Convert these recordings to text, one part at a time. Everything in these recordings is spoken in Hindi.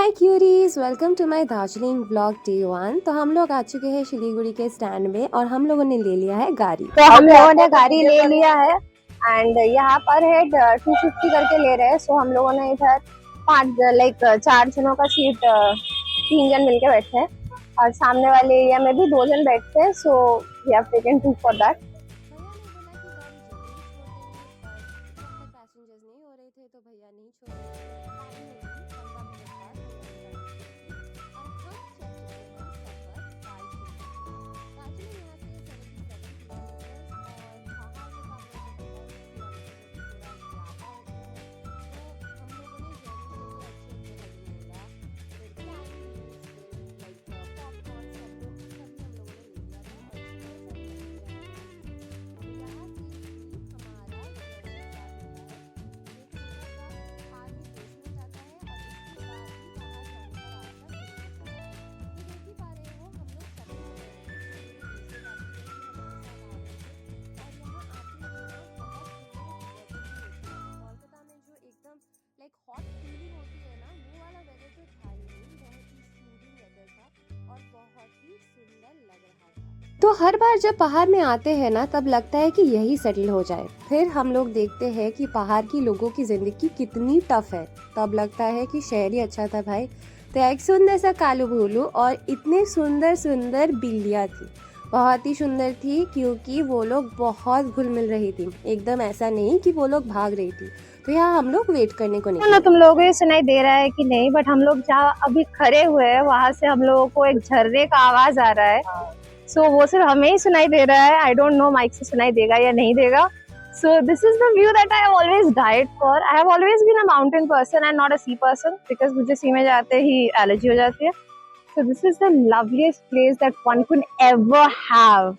Hi curies, welcome to my Darjeeling vlog day 1। तो हम लोग आ चुके हैं शिलीगुड़ी के स्टैंड में और हम लोगों ने ले लिया है गाड़ी। तो हम लोगों ने गाड़ी ले लिया है एंड यहाँ पर है 250 करके ले रहे हैं। सो हम लोगों ने इधर 4 जनों का सीट 3 जन मिलके बैठे हैं और सामने वाले एरिया में भी 2 जन बैठते हैं। So we have taken 2 for that. Passengers नहीं हो रहे थे तो भैया नहीं छोड़ रहे हॉट फीलिंग होती है ना, वो वाला वेदर तो था ही नहीं। बहुत ही सूदिंग वेदर था और बहुत ही सुंदर लग रहा था। तो हर बार जब पहाड़ में आते हैं ना, तब लगता है कि यही सेटल हो जाए। फिर हम लोग देखते हैं कि पहाड़ की लोगों की जिंदगी कितनी टफ है, तब लगता है कि शहर ही अच्छा था भाई। तो एक सुंदर सा कालू भोलू और इतने सुंदर सुंदर बिल्लियाँ थी, बहुत ही सुंदर थी क्योंकि वो लोग बहुत घुल मिल रही थी। एकदम ऐसा नहीं कि वो लोग भाग रही थी। तो यहाँ हम लोग वेट करने को निकले। तुम लोगों को सुनाई दे रहा है कि नहीं, बट हम लोग जहाँ अभी खड़े हुए हैं वहाँ से हम लोगों को एक झरने का आवाज आ रहा है। सो वो सिर्फ हमें ही सुनाई दे रहा है। आई डोंट नो माइक से सुनाई देगा या नहीं देगा। So this is the view that I have always died for. I have always been a mountain person and not a sea person because मुझे sea में जाते ही एलर्जी हो जाती है। So this is the loveliest place that one could ever have.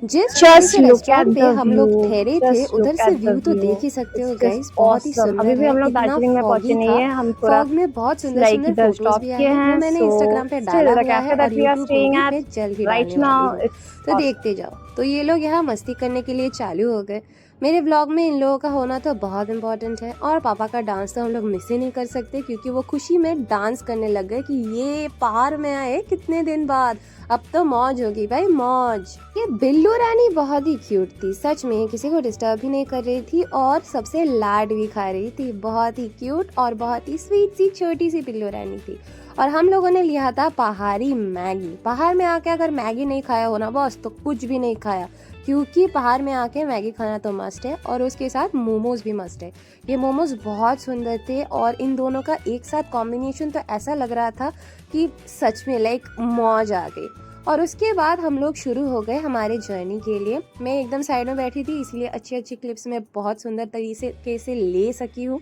जिस रेस्टोरेंट पे हम लोग ठहरे थे उधर से व्यू तो देख ही सकते हो गाइस, बहुत ही सुंदर है। अभी भी हम लोग दार्जिलिंग में पहुंचे नहीं है, हम थोड़ा फॉग में बहुत सुंदर सुंदर फोटोज भी आए हैं। वो मैंने इंस्टाग्राम पे डाला हुआ है और यूट्यूब पे जल्द ही डालने वाली हूं, तो देखते जाओ। तो ये लोग यहाँ मस्ती करने के लिए चालू हो गए। मेरे ब्लॉग में इन लोगों का होना तो बहुत इम्पोर्टेंट है और पापा का डांस तो हम लोग मिस ही नहीं कर सकते क्योंकि वो खुशी में डांस करने लग गए कि ये पहाड़ में आए कितने दिन बाद, अब तो मौज होगी भाई मौज। ये बिल्लू रानी बहुत ही क्यूट थी, सच में किसी को डिस्टर्ब भी नहीं कर रही थी और सबसे लाड भी खा रही थी। बहुत ही क्यूट और बहुत ही स्वीट सी छोटी सी बिल्लू रानी थी। और हम लोगों ने लिया था पहाड़ी मैगी। पहाड़ में आके अगर मैगी नहीं खाया हो ना बॉस, तो कुछ भी नहीं खाया, क्योंकि पहाड़ में आके मैगी खाना तो मस्ट है और उसके साथ मोमोज भी मस्ट है। ये मोमोज बहुत सुंदर थे और इन दोनों का एक साथ कॉम्बिनेशन तो ऐसा लग रहा था कि सच में लाइक मौज आ गई। और उसके बाद हम लोग शुरू हो गए हमारे जर्नी के लिए। मैं एकदम साइड में बैठी थी इसलिए अच्छी अच्छी क्लिप्स में बहुत सुंदर तरीके से ले सकी हूँ।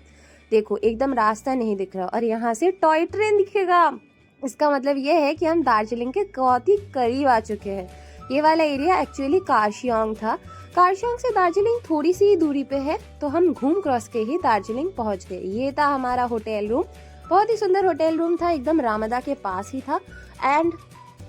देखो एकदम रास्ता नहीं दिख रहा और यहाँ से टॉय ट्रेन दिखेगा। इसका मतलब ये है कि हम दार्जिलिंग के बहुत ही करीब आ चुके हैं। ये वाला एरिया एक्चुअली कार्शियोंग था। कार्शियोंग से दार्जिलिंग थोड़ी सी दूरी पे है, तो हम घूम क्रॉस के ही दार्जिलिंग पहुंच गए। ये था हमारा होटल रूम, बहुत ही सुंदर होटल रूम था, एकदम रामदा के पास ही था एंड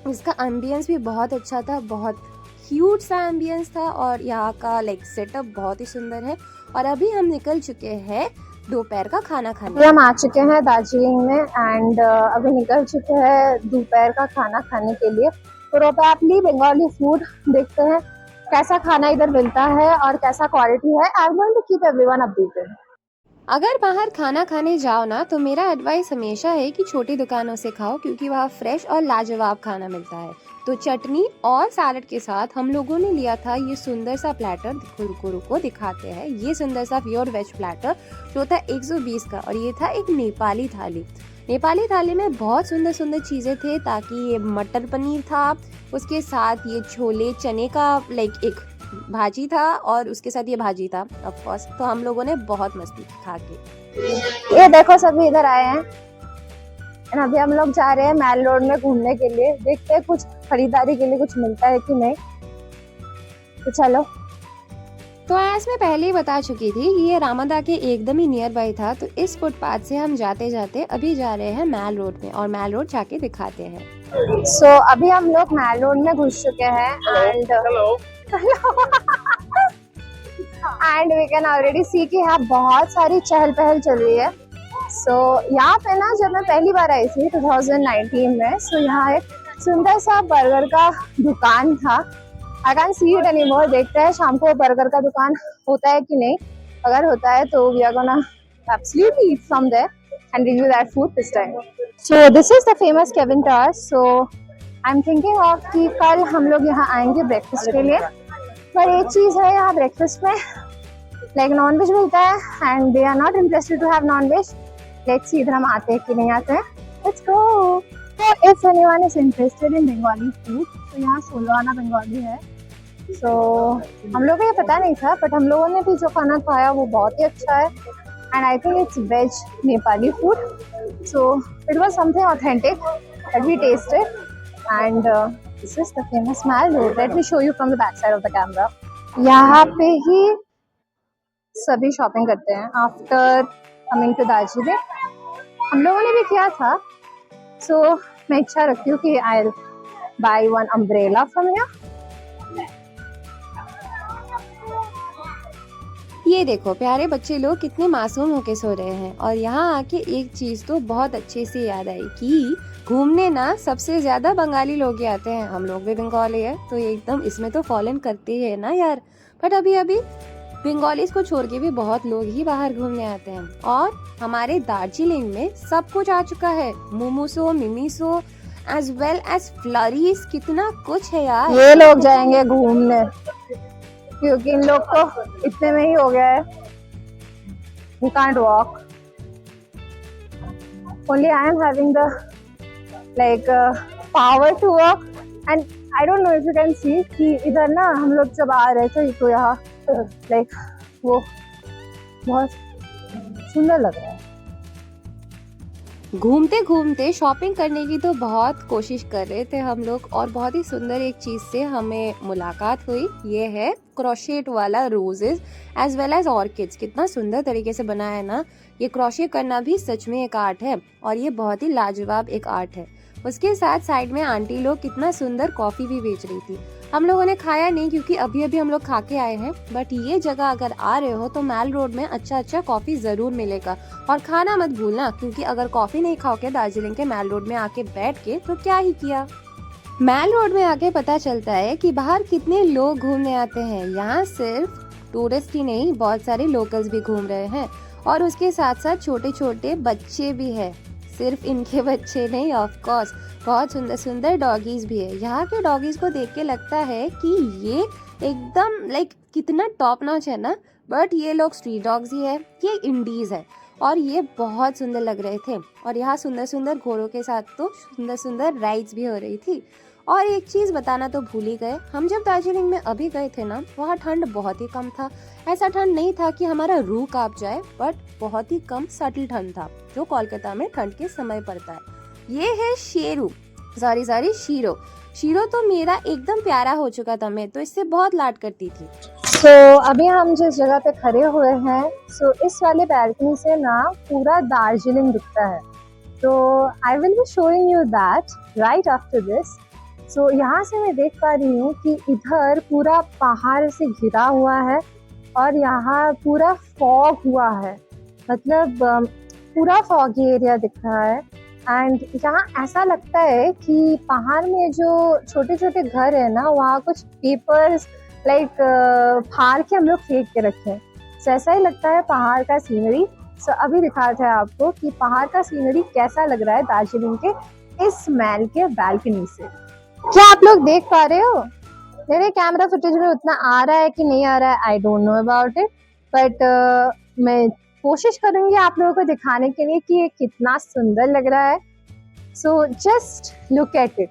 इसका एम्बियंस भी बहुत अच्छा था, बहुत क्यूट सा एम्बियंस था और यहाँ का लाइक सेटअप बहुत ही सुंदर है। और अभी हम निकल चुके हैं दोपहर का खाना खाने। हम आ चुके हैं दार्जिलिंग में एंड अभी निकल चुके हैं दोपहर का खाना खाने के लिए। तो प्रोबेबली बंगाली फूड देखते हैं कैसा खाना इधर मिलता है और कैसा क्वालिटी है। I am going to keep everyone updated. अगर बाहर खाना खाने जाओ ना, तो मेरा एडवाइस हमेशा है कि छोटी दुकानों से खाओ क्योंकि वहाँ फ्रेश और लाजवाब खाना मिलता है। तो चटनी और सैलड के साथ हम लोगों ने लिया था ये सुंदर सा प्लेटर। रुको दिखाते हैं। ये सुंदर सा प्योर वेज प्लेटर जो था 120 का और ये था एक नेपाली थाली। नेपाली थाली में बहुत सुंदर सुंदर चीजें थे, ताकि ये मटर पनीर था, उसके साथ ये छोले चने का लाइक एक भाजी था और उसके साथ ये भाजी था ऑफ कोर्स। तो हम लोगों ने बहुत मस्ती की खा के। ये देखो सभी इधर आए हैं और अभी हम लोग जा रहे हैं मैल रोड में घूमने के लिए। देखते हैं कुछ खरीदारी के लिए कुछ मिलता है कि नहीं, तो चलो। तो एज मैं पहले ही बता चुकी थी कि ये रामदा के एकदम ही नियर बाई था। तो इस फुटपाथ से हम जाते जाते अभी जा रहे हैं मैल रोड में और मैल रोड जाके दिखाते हैं। सो अभी हम लोग मैल रोड में घुस चुके हैं and and we can already see कि यहाँ बहुत सारी चहल पहल चल रही है। यहाँ पे ना जब मैं पहली बार आई थी 2019 में, यहाँ एक सुंदर सा बर्गर का दुकान था। I can see it anymore. देखते हैं शाम को बर्गर का दुकान होता है कि नहीं। अगर होता है तो we are gonna absolutely eat from there and review that food this time. So this is the famous Kevin towers. So I am thinking of कि कल हम लोग यहाँ आएंगे ब्रेकफास्ट के लिए। पर एक चीज है, यहाँ ब्रेकफास्ट में लाइक नॉन वेज मिलता है and they are not interested to have non veg. Let's see इधर हम आते हैं कि नहीं आते हैं। Let's go. So if anyone is interested in Bengali food, तो यहाँ सोलवाना बंगाली है। So हम लोगों को ये पता नहीं था, बट हम लोगों ने भी जो खाना खाया वो बहुत ही अच्छा है। And I think it's veg Nepali food. So it was something authentic that we tasted. And this is the famous Mall Road. Let me show you from the back side of the camera. यहाँ पे ही सभी शॉपिंग करते हैं आफ्टर कमिंग टू दार्जिलिंग। हम लोगों ने भी किया था। सो मैं इच्छा रखती हूँ कि I will by one umbrella from here. ये देखो प्यारे बच्चे लोग कितने मासूम होके सो रहे हैं। और यहाँ आके एक चीज तो बहुत अच्छे से याद आई कि घूमने ना सबसे ज्यादा बंगाली लोग ही आते हैं। हम लोग भी बंगाली है तो एकदम इसमें तो फॉलन करते हैं ना यार। बट अभी अभी बंगालीज को छोड़ के भी बहुत लोग ही बाहर घूमने आते हैं। और हमारे दार्जिलिंग में सब कुछ आ चुका है, मोमोसो, मिमीसो एज वेल एज फ्लरीज, कितना कुछ है यार। ये लोग जाएंगे घूमने क्योंकि इन लोग को इतने में ही हो गया है। We can't walk. Only I am having the power to walk. And I don't know if you can see कि इधर ना हम लोग जब आ रहे थे तो यहाँ वो बहुत सुंदर लग रहा है। घूमते घूमते शॉपिंग करने की तो बहुत कोशिश कर रहे थे हम लोग। और बहुत ही सुंदर एक चीज से हमें मुलाकात हुई। ये है क्रोशेट वाला roses as well as orchids. कितना सुंदर तरीके से बना है ना। ये क्रोशे करना भी सच में एक आर्ट है और ये बहुत ही लाजवाब एक आर्ट है। उसके साथ साइड में आंटी लोग कितना सुंदर कॉफी भी बेच रही थी। हम लोगों ने खाया नहीं क्योंकि अभी अभी हम लोग खा के आए हैं। बट ये जगह अगर आ रहे हो तो मैल रोड में अच्छा कॉफी जरूर मिलेगा। और खाना मत भूलना क्योंकि अगर कॉफी नहीं खाओगे दार्जिलिंग के मैल रोड में आके बैठ के तो क्या ही किया। मैल रोड में आके पता चलता है कि बाहर कितने लोग घूमने आते हैं। यहाँ सिर्फ टूरिस्ट ही नहीं, बहुत सारे लोकल्स भी घूम रहे हैं। और उसके साथ साथ छोटे छोटे बच्चे भी है। सिर्फ इनके बच्चे नहीं, ऑफ कोर्स बहुत सुंदर सुंदर डॉगीज भी है। यहाँ के डॉगीज को देख के लगता है कि ये एकदम कितना टॉप नॉच है ना। बट ये लोग स्ट्रीट डॉग्स ही है, ये इंडीज है और ये बहुत सुंदर लग रहे थे। और यहाँ सुंदर सुंदर घोड़ों के साथ तो सुंदर सुंदर राइड्स भी हो रही थी। और एक चीज बताना तो भूल ही गए, हम जब दार्जिलिंग में अभी गए थे ना, वहाँ ठंड बहुत ही कम था। ऐसा ठंड नहीं था कि हमारा रूह कांप जाए, बट बहुत ही कम सटल ठंड था जो कोलकाता में ठंड के समय पड़ता है। ये है शीरो तो मेरा एकदम प्यारा हो चुका था। मैं तो इससे बहुत लाड करती थी। अभी हम जिस जगह पे खड़े हुए हैं इस वाले बैल्कनी से ना पूरा दार्जिलिंग दिखता है। तो I will be showing you that right after this. यहाँ से मैं देख पा रही हूँ कि इधर पूरा पहाड़ से घिरा हुआ है और यहाँ पूरा फॉग हुआ है, मतलब पूरा फॉगी एरिया दिख रहा है। एंड यहाँ ऐसा लगता है कि पहाड़ में जो छोटे छोटे घर है ना, वहाँ कुछ पेपर्स फाड़ के हम लोग फेंक के रखे हैं। ऐसा ही लगता है पहाड़ का सीनरी। अभी दिखाते हैं आपको कि पहाड़ का सीनरी कैसा लग रहा है दार्जिलिंग के इस महल के बैल्कनी से। क्या आप लोग देख पा रहे हो? मेरे कैमरा फुटेज में उतना आ रहा है कि नहीं आ रहा है, I don't know about it. But मैं कोशिश करूंगी आप लोगों को दिखाने के लिए कि ये कितना सुंदर लग रहा है। So just look at it.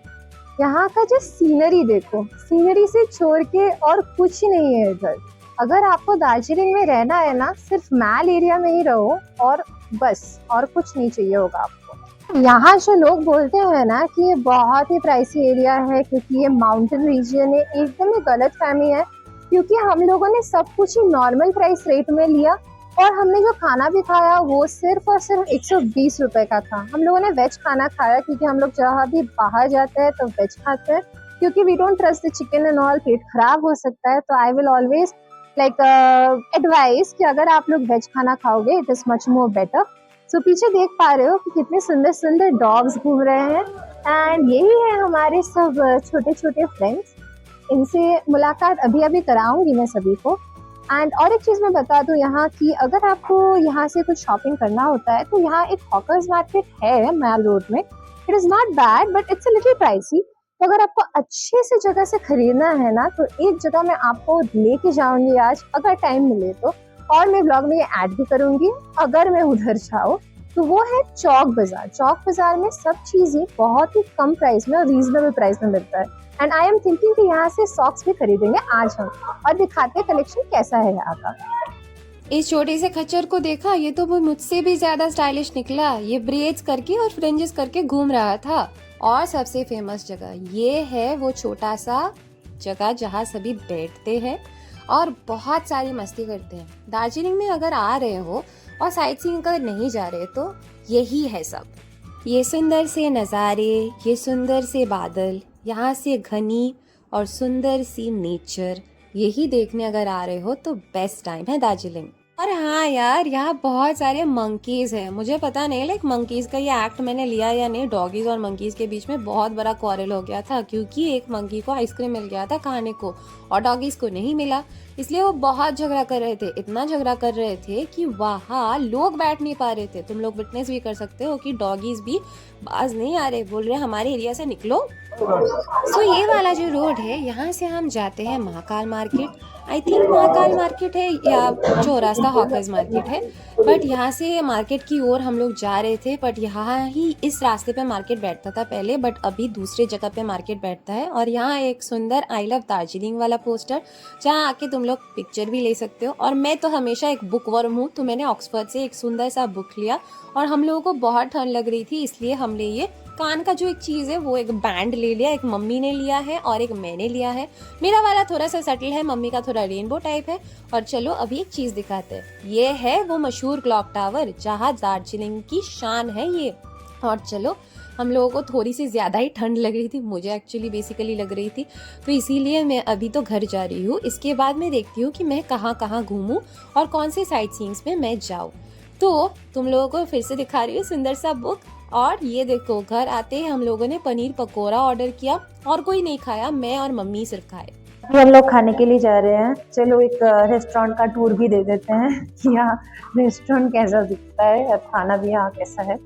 यहाँ का जो सीनरी देखो, सीनरी से छोड़ के और कुछ ही नहीं है इधर। अगर आपको दार्जिलिंग में रहना है ना, सिर्फ मैल एरिया में ही रहो और बस, और कुछ नहीं चाहिए होगा आपको। यहाँ जो लोग बोलते हैं ना कि ये बहुत ही प्राइसी एरिया है क्योंकि ये माउंटेन रीजन है, एकदम ही गलत फहमी है। क्योंकि हम लोगों ने सब कुछ ही नॉर्मल प्राइस रेट में लिया और हमने जो खाना भी खाया वो सिर्फ और सिर्फ 120 रुपए का था। हम लोगों ने वेज खाना खाया क्योंकि हम लोग जहाँ भी बाहर जाते हैं तो वेज खाते हैं, क्योंकि we don't trust the chicken and all, पेट खराब हो सकता है। तो आई विल ऑलवेज एडवाइस कि अगर आप लोग वेज खाना खाओगे it is much more better. तो पीछे देख पा रहे हो कि कितने सुंदर सुंदर डॉग्स घूम रहे हैं एंड यही है हमारे सब छोटे छोटे फ्रेंड्स। इनसे मुलाकात अभी अभी कराऊंगी मैं सभी को। एंड और एक चीज़ मैं बता दूं यहाँ की, अगर आपको यहाँ से कुछ शॉपिंग करना होता है तो यहाँ एक हॉकर्स मार्केट है मैल रोड में। It is not bad but it's a little pricey. तो अगर आपको अच्छे से जगह से खरीदना है ना तो एक जगह मैं आपको लेके जाऊंगी आज, अगर टाइम मिले तो। और मैं ब्लॉग में ये ऐड भी करूंगी अगर मैं उधर जाऊँ। तो वो है चौक बाजार। चौक बाजार में सब चीजें बहुत ही कम प्राइस में और रीजनेबल प्राइस में मिलता है। एंड आई एम थिंकिंग कि यहाँ से सॉक्स भी खरीदेंगे आज हम, और दिखाते हैं कलेक्शन कैसा है यहाँ का। इस छोटे से खच्चर को देखा, ये तो वो मुझसे भी ज्यादा स्टाइलिश निकला। ये ब्रेड्स करके और फ्रिंजेस करके घूम रहा था। और सबसे फेमस जगह ये है, वो छोटा सा जगह जहाँ सभी बैठते हैं और बहुत सारी मस्ती करते हैं। दार्जिलिंग में अगर आ रहे हो और साइट सीइंग कर नहीं जा रहे तो यही है सब। ये सुंदर से नज़ारे, ये सुंदर से बादल, यहाँ से घनी और सुंदर सी नेचर, यही देखने अगर आ रहे हो तो बेस्ट टाइम है दार्जिलिंग। और हाँ यार, यहाँ बहुत सारे मंकीज हैं। मुझे पता नहीं लाइक मंकीज का ये एक्ट मैंने लिया या नहीं। डॉगीज और मंकीज के बीच में बहुत बड़ा क्वारल हो गया था क्योंकि एक मंकी को आइसक्रीम मिल गया था खाने को और डॉगीज को नहीं मिला। इसलिए वो बहुत झगड़ा कर रहे थे, इतना झगड़ा कर रहे थे कि वहाँ लोग बैठ नहीं पा रहे थे। तुम लोग विटनेस भी कर सकते हो कि डॉगीज भी बाज नहीं आ रहे, बोल रहे हमारे एरिया से निकलो। सो ये वाला जो रोड है, यहाँ से हम जाते हैं Mahakal market. I think Mahakal market है या चौरास्ता हॉकर्स मार्केट है। बट यहाँ से मार्केट की ओर हम लोग जा रहे थे। बट यहाँ ही इस रास्ते पे मार्केट बैठता था पहले, बट अभी दूसरे जगह पे मार्केट बैठता है। और यहाँ एक सुंदर आई लव दार्जिलिंग वाला पोस्टर, जहाँ आके तुम लोग पिक्चर भी ले सकते हो। और मैं तो हमेशा एक बुक वर्म हूँ, तो मैंने ऑक्सफोर्ड से एक सुंदर सा बुक लिया। और हम लोगों को बहुत ठंड लग रही थी, इसलिए हमने ये कान का जो एक चीज़ है वो एक बैंड ले लिया। एक मम्मी ने लिया है और एक मैंने लिया है। मेरा वाला थोड़ा सा सटल है, मम्मी का थोड़ा रेनबो टाइप है। और चलो अभी एक चीज़ दिखाते हैं। ये है वो मशहूर क्लॉक टावर, जहाँ दार्जिलिंग की शान है ये। और चलो, हम लोगों को थोड़ी सी ज़्यादा ही ठंड लग रही थी, मुझे एक्चुअली बेसिकली लग रही थी, तो इसीलिए मैं अभी तो घर जा रही हूँ। इसके बाद मैं देखती हूँ कि मैं कहाँ कहाँ घूमूँ और कौन से साइट सीइंग्स में मैं जाऊँ। तो तुम लोगों को फिर से दिखा रही हूँ सुंदर सा बुक। और ये देखो, घर आते ही हम लोगों ने पनीर पकोड़ा ऑर्डर किया और कोई नहीं खाया, मैं और मम्मी सिर्फ खाए। अभी हम लोग खाने के लिए जा रहे हैं। चलो एक रेस्टोरेंट का टूर भी दे देते हैं कि यहाँ रेस्टोरेंट कैसा दिखता है और खाना भी यहाँ कैसा है।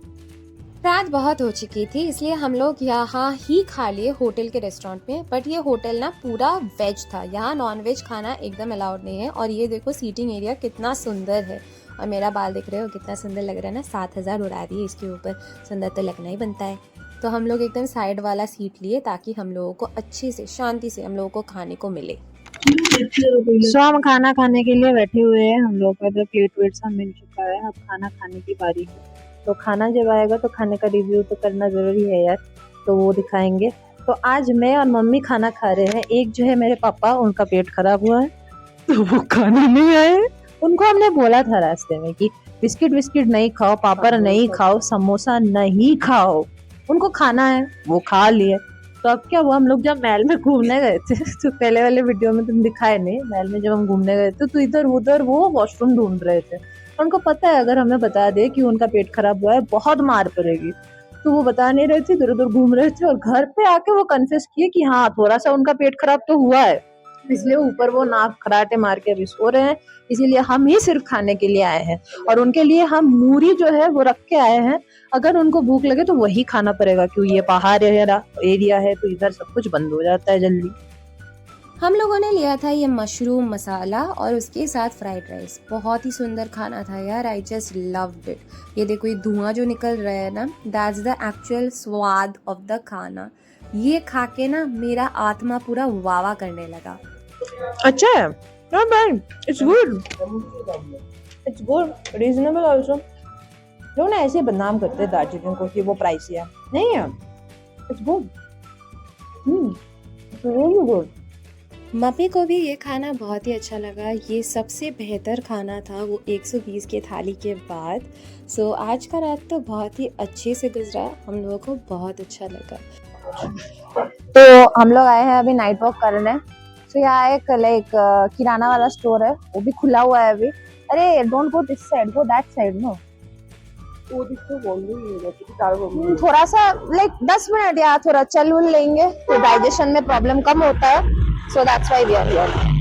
रात बहुत हो चुकी थी, इसलिए हम लोग यहाँ ही खा लिए होटल के रेस्टोरेंट में। बट ये होटल ना पूरा वेज था, यहाँ नॉन वेज खाना एकदम अलाउड नहीं है। और ये देखो सीटिंग एरिया कितना सुंदर है। और मेरा बाल दिख रहे हो कितना सुंदर लग रहा है ना। 7,000 उड़ा दिए इसके ऊपर, सुंदर तो लगना ही बनता है। तो हम लोग एकदम साइड वाला सीट लिए ताकि हम लोगों को अच्छे से शांति से हम लोगों को खाने को मिले। सो हम खाना खाने के लिए बैठे हुए हैं। हम लोग का प्लेट वेट सब मिल चुका है, अब खाना खाने की बारी है। तो खाना जब आएगा तो खाने का रिव्यू तो करना जरूरी है यार, तो वो दिखाएंगे। तो आज मैं और मम्मी खाना खा रहे हैं। एक जो है मेरे पापा, उनका पेट खराब हुआ है तो वो खाना नहीं आए। उनको हमने बोला था रास्ते में कि बिस्किट विस्किट नहीं खाओ, पापड़ नहीं खाओ, समोसा नहीं खाओ, उनको खाना है, वो खा लिए। तो अब क्या हुआ, हम लोग जब महल में घूमने गए थे तो पहले वाले वीडियो में तुम दिखाए नहीं, महल में जब हम घूमने गए थे तो इधर उधर वो वॉशरूम ढूंढ रहे थे। उनको पता है अगर हमें बता दे कि उनका पेट खराब हुआ है बहुत मार पड़ेगी, तो वो बता नहीं रहे थे, इधर उधर घूम रहे थे। और घर पे आके वो कन्फेस किए कि हाँ थोड़ा सा उनका पेट खराब तो हुआ है, इसलिए ऊपर वो नाक खराटे मार के अभी सो रहे हैं। इसीलिए हम ही सिर्फ खाने के लिए आए हैं और उनके लिए हम मूरी जो है वो रख के आए हैं। अगर उनको भूख लगे तो वही खाना पड़ेगा, क्योंकि ये पहाड़ एरिया है तो इधर सब कुछ बंद हो जाता है जल्दी। हम लोगों ने लिया था ये मशरूम मसाला और उसके साथ फ्राइड राइस। बहुत ही सुंदर खाना था यार, आई जस्ट लव्ड इट। ये देखो, ये धुआं जो निकल रहा है ना, दैट्स द एक्चुअल स्वाद ऑफ द खाना। ये खा के ना मेरा आत्मा पूरा वावा करने लगा। अच्छा है, not bad, it's good, it's good, reasonable also. लोग ना ऐसे बदनाम करते हैं दार्जिलिंग को कि वो प्राइसी है, नहीं है, it's good, it's really good. Mummy को भी ये खाना बहुत ही अच्छा लगा। ये सबसे बेहतर खाना था वो 120 के थाली के बाद। सो आज का रात तो बहुत ही अच्छे से गुजरा, हम लोगों को बहुत अच्छा लगा। तो हम लोग आए हैं अभी नाइट वॉक करने। तो यहाँ एक लाइक किराना वाला स्टोर है, वो भी खुला हुआ है अभी। अरे don't go this side, go that side. No, थोड़ा सा लाइक 10 मिनट या थोड़ा चल उल लेंगे तो डाइजेशन में प्रॉब्लम कम होता है, so that's why we are here.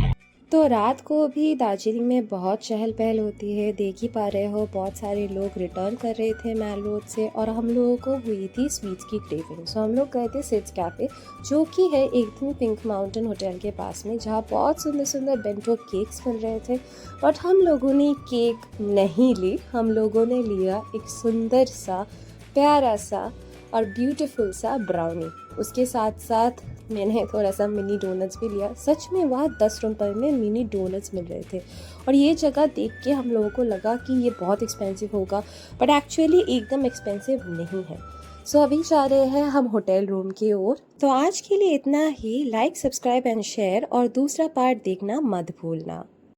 तो रात को भी दार्जिलिंग में बहुत चहल पहल होती है, देख ही पा रहे हो बहुत सारे लोग रिटर्न कर रहे थे मैल रोड से, और हम लोगों को हुई थी स्वीट्स की क्रेविंग। सो हम लोग गए थे सिड्स कैफ़े, जो कि है एकदम पिंक माउंटेन होटल के पास में, जहाँ बहुत सुंदर सुंदर बेंटो केक्स मिल रहे थे। बट हम लोगों ने केक नहीं ली, हम लोगों ने लिया एक सुंदर सा प्यारा सा और ब्यूटीफुल सा ब्राउनी। उसके साथ साथ मैंने थोड़ा सा मिनी डोनट्स भी लिया। सच में वहाँ 10 रुपये में मिनी डोनट्स मिल रहे थे, और ये जगह देख के हम लोगों को लगा कि ये बहुत एक्सपेंसिव होगा, बट एक्चुअली एकदम एक्सपेंसिव नहीं है। सो अभी जा रहे हैं हम होटल रूम की ओर। तो आज के लिए इतना ही। लाइक, सब्सक्राइब एंड शेयर, और दूसरा पार्ट देखना मत भूलना।